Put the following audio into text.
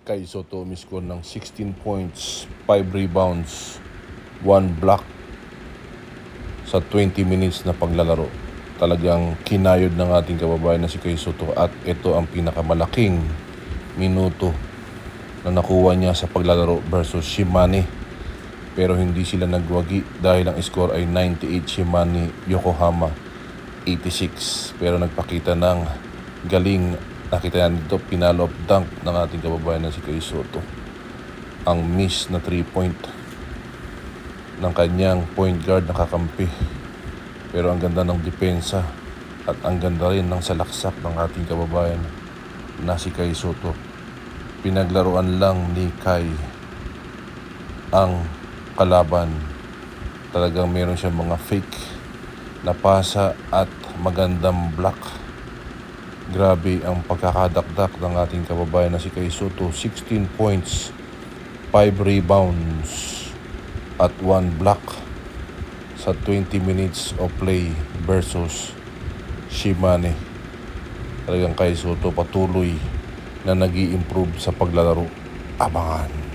Kai Soto umiscore ng 16 points, 5 rebounds, 1 block sa 20 minutes na paglalaro. Talagang kinayod ng ating kababayan na si Kai Soto at ito ang pinakamalaking minuto na nakuha niya sa paglalaro versus Shimane. Pero hindi sila nagwagi dahil ang score ay 98 Shimane, Yokohama 86. Pero nagpakita ng galing. Nakita yan dito, pinalo up dunk ng ating kababayan na si Kai Soto. Ang miss na 3-point ng kanyang point guard nakakampi. Pero ang ganda ng depensa at ang ganda rin ng salaksak ng ating kababayan na si Kai Soto. Pinaglaruan lang ni Kai ang kalaban. Talagang meron siya mga fake na pasa at magandang block. Grabe ang pagkakadakdak ng ating kababayan na si Kai Soto. 16 points, 5 rebounds at 1 block sa 20 minutes of play versus Shimane. Talagang Kai Soto patuloy na nag-i-improve sa paglalaro. Abangan.